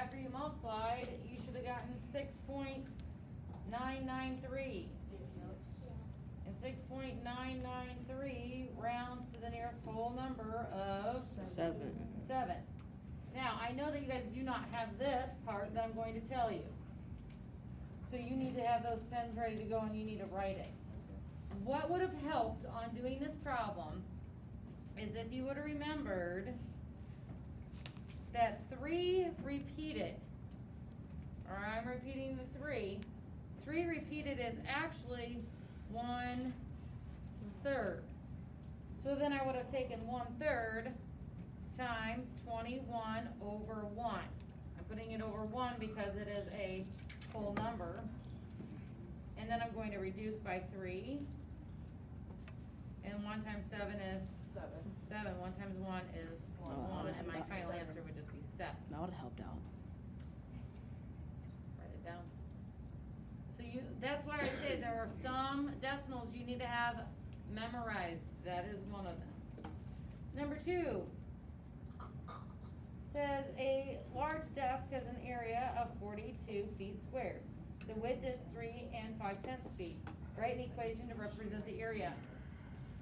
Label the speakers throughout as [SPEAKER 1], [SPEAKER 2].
[SPEAKER 1] after you multiplied, you should have gotten 6.993. And 6.993 rounds to the nearest whole number of
[SPEAKER 2] 7.
[SPEAKER 1] 7. Now, I know that you guys do not have this part that I'm going to tell you. So you need to have those pens ready to go and you need to write it. What would have helped on doing this problem is if you would have remembered that 3 repeated, or I'm repeating the 3. 3 repeated is actually 1/3. So then I would have taken 1/3 times 21 over 1. I'm putting it over 1 because it is a whole number. And then I'm going to reduce by 3. And 1 times 7 is 7. 1 times 1 is 1. And my final answer would just be 7.
[SPEAKER 2] That would have helped out.
[SPEAKER 1] Write it down. So that's why I say there are some decimals you need to have memorized. That is one of them. Number 2 says a large desk has an area of 42 feet squared. The width is 3 5/10 feet. Write an equation to represent the area.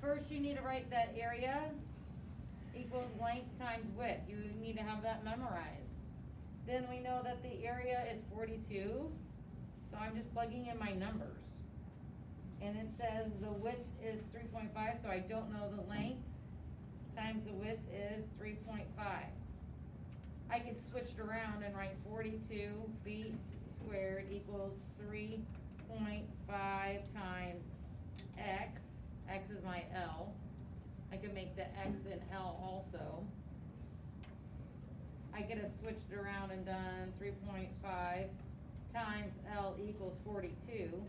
[SPEAKER 1] First, you need to write that area equals length times width. You need to have that memorized. Then we know that the area is 42, so I'm just plugging in my numbers. And it says the width is 3.5, so I don't know the length times the width is 3.5. I could switch it around and write 42 feet squared equals 3.5 times x. X is my L. I could make the X and L also. I could have switched it around and done 3.5 times L equals 42.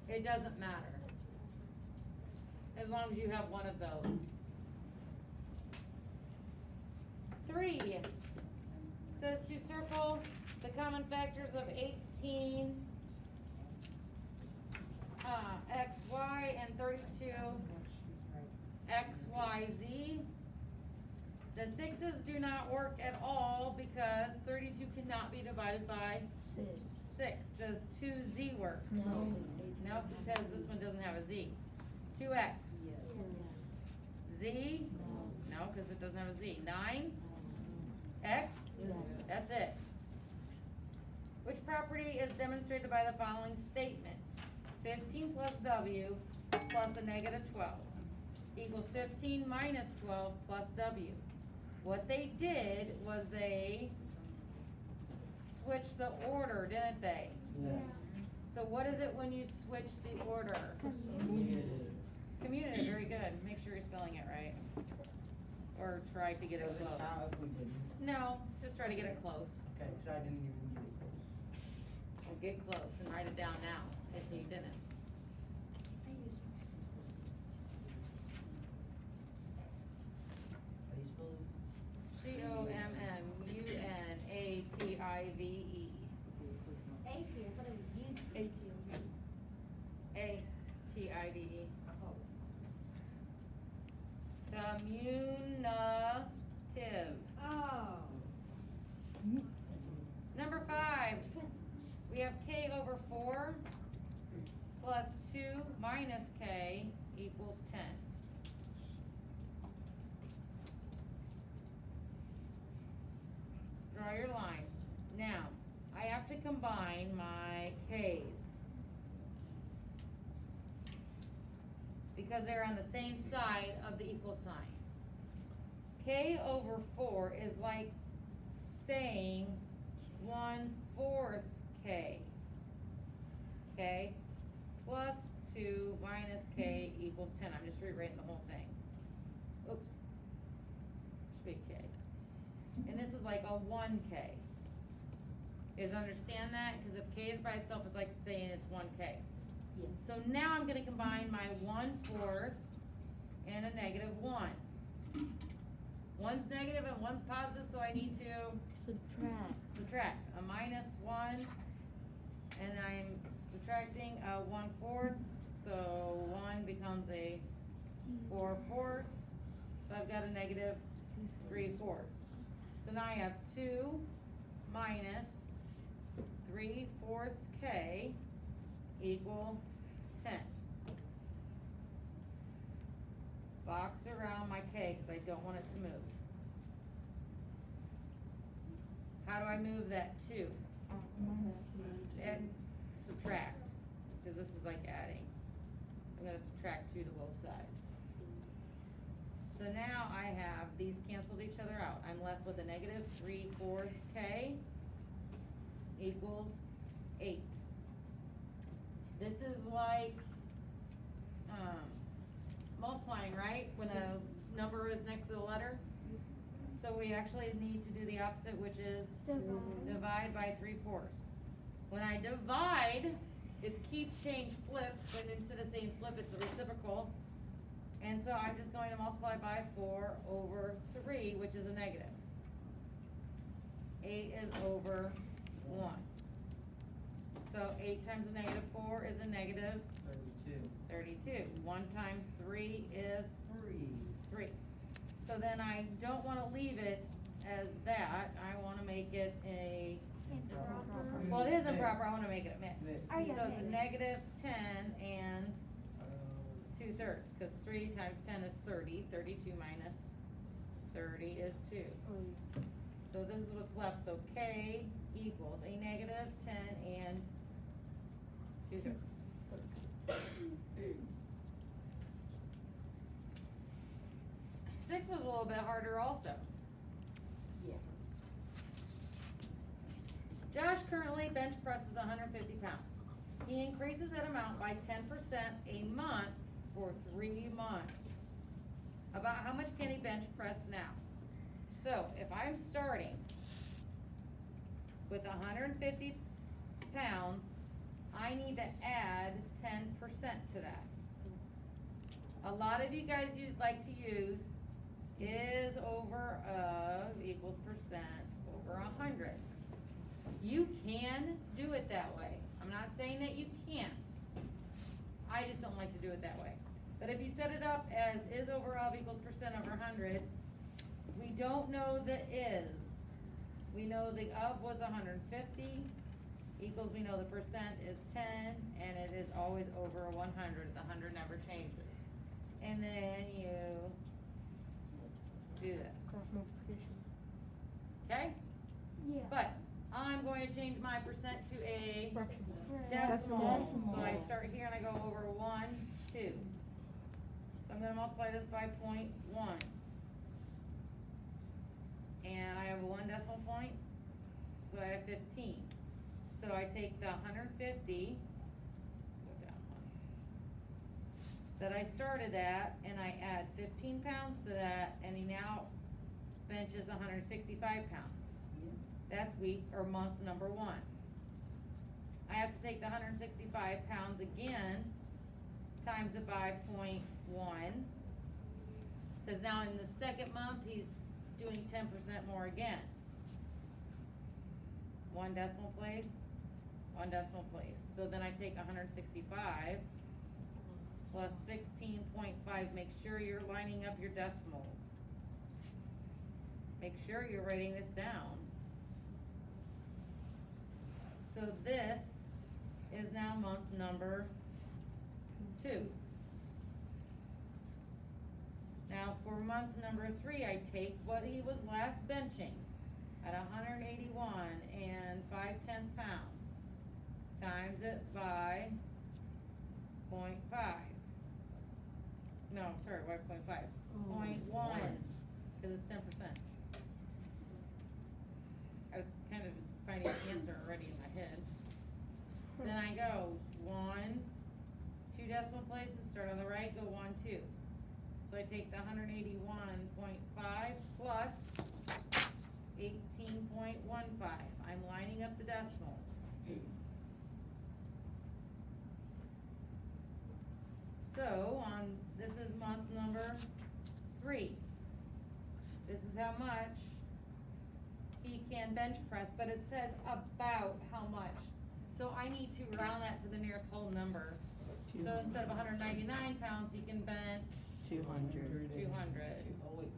[SPEAKER 1] It doesn't matter, as long as you have one of those. 3 says to circle the common factors of 18 xy and 32 xyz. The 6's do not work at all because 32 cannot be divided by 6. Does 2z work?
[SPEAKER 3] No.
[SPEAKER 1] No, because this one doesn't have a z. 2x. Z? No, because it doesn't have a z. 9? X? That's it. Which property is demonstrated by the following statement? 15 plus w plus a negative 12 equals 15 minus 12 plus w. What they did was they switched the order, didn't they?
[SPEAKER 3] Yeah.
[SPEAKER 1] So what is it when you switch the order? Commutative, very good. Make sure you're spelling it right. Or try to get it close. No, just try to get it close.
[SPEAKER 4] Okay, so I didn't even get it close.
[SPEAKER 1] Well, get close and write it down now, if you didn't.
[SPEAKER 4] How do you spell it?
[SPEAKER 1] COMMUNATIVE. ATIVE. Commutative.
[SPEAKER 3] Oh.
[SPEAKER 1] Number 5, we have k over 4 plus 2 minus k equals 10. Draw your line. Now, I have to combine my k's because they're on the same side of the equal sign. K over 4 is like saying 1/4 k. Okay? Plus 2 minus k equals 10. I'm just rewriting the whole thing. Oops. Should be k. And this is like a 1k. Is understand that? Because if k is by itself, it's like saying it's 1k.
[SPEAKER 3] Yeah.
[SPEAKER 1] So now I'm going to combine my 1/4 and a negative 1. One's negative and one's positive, so I need to subtract. A minus 1, and I'm subtracting a 1/4, so 1 becomes a 4/4. So I've got a negative 3/4. So now I have 2 minus 3/4 K equals 10. Box around my K because I don't want it to move. How do I move that 2? And subtract, because this is like adding. I'm going to subtract 2 to both sides. So now I have these canceled each other out. I'm left with a negative 3/4 K equals 8. This is like multiplying, right? When a number is next to the letter. So we actually need to do the opposite, which is divide by 3/4. When I divide, it's keep, change, flip, but instead of saying flip, it's a reciprocal. And so I'm just going to multiply by 4/3, which is a negative. 8 is over 1. So 8 times a negative 4 is a negative 32. 1 times 3 is 3. So then I don't want to leave it as that. I want to make it a... Well, it is improper. I want to make it a mix. So it's a negative 10 and 2/3, because 3 times 10 is 30. 32 minus 30 is 2. So this is what's left. So K equals a negative 10 and 2/3. 6 was a little bit harder also.
[SPEAKER 2] Yeah.
[SPEAKER 1] Josh currently bench presses 150 pounds. He increases that amount by 10% a month for 3 months. About how much can he bench press now? So if I'm starting with 150 pounds, I need to add 10% to that. A lot of you guys like to use is over of equals percent over 100. You can do it that way. I'm not saying that you can't. I just don't like to do it that way. But if you set it up as is over of equals percent over 100, we don't know the is. We know the of was 150 equals, we know the percent is 10, and it is always over 100. The 100 never changes. And then you do this. Okay?
[SPEAKER 3] Yeah.
[SPEAKER 1] But I'm going to change my percent to a
[SPEAKER 3] Decimal.
[SPEAKER 1] decimal. So I start here and I go over 1, 2. So I'm going to multiply this by 0.1. And I have a 1 decimal point, so I have 15. So I take the 150, go down 1, that I started at, and I add 15 pounds to that, and he now benches 165 pounds. That's week or month number 1. I have to take the 165 pounds again, times it by 0.1, because now in the second month he's doing 10% more again. 1 decimal place, 1 decimal place. So then I take 165 plus 16.5. Make sure you're lining up your decimals. Make sure you're writing this down. So this is now month number 2. Now for month number 3, I take what he was last benching at 181 and 5/10 pounds, times it by 0.5. No, sorry, why 0.5? 0.1, because it's 10%. I was kind of finding the answer already in my head. Then I go 1, 2 decimal places, start on the right, go 1, 2. So I take the 181.5 plus 18.15. I'm lining up the decimals. So this is month number 3. This is how much he can bench press, but it says about how much. So I need to round that to the nearest whole number. So instead of 199 pounds, he can bench
[SPEAKER 2] 200.
[SPEAKER 1] 200.
[SPEAKER 4] Oh, wait.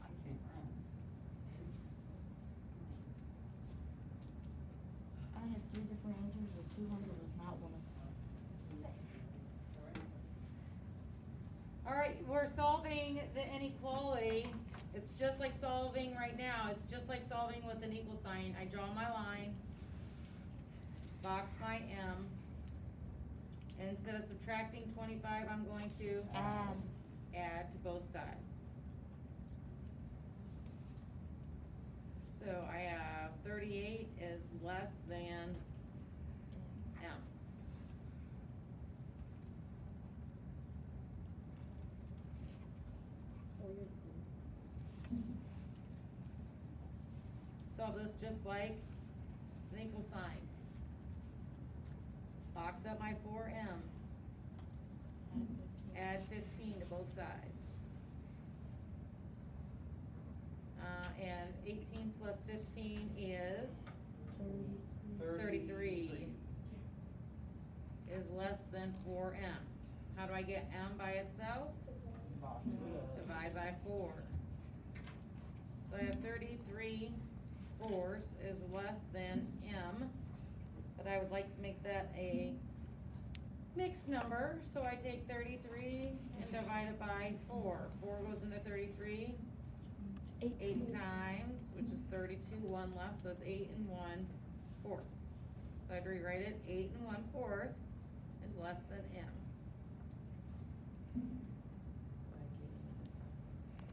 [SPEAKER 4] I can't round.
[SPEAKER 3] three different answers, or 200 was not one of them.
[SPEAKER 1] Alright, we're solving the inequality. It's just like solving right now. It's just like solving with an equal sign. I draw my line, box my M. Instead of subtracting 25, I'm going to add to both sides. So I have 38 is less than M. Solve this just like it's an equal sign. Box up my 4M. Add 15 to both sides. And 18 plus 15 is 33. Is less than 4M. How do I get M by itself? Divide by 4. So I have 33 fourths is less than M, but I would like to make that a mixed number, so I take 33 and divide it by 4. 4 goes into 33 8 times, which is 32, 1 left, so it's 8 and 1/4. So I'd rewrite it, 8 and 1/4 is less than M.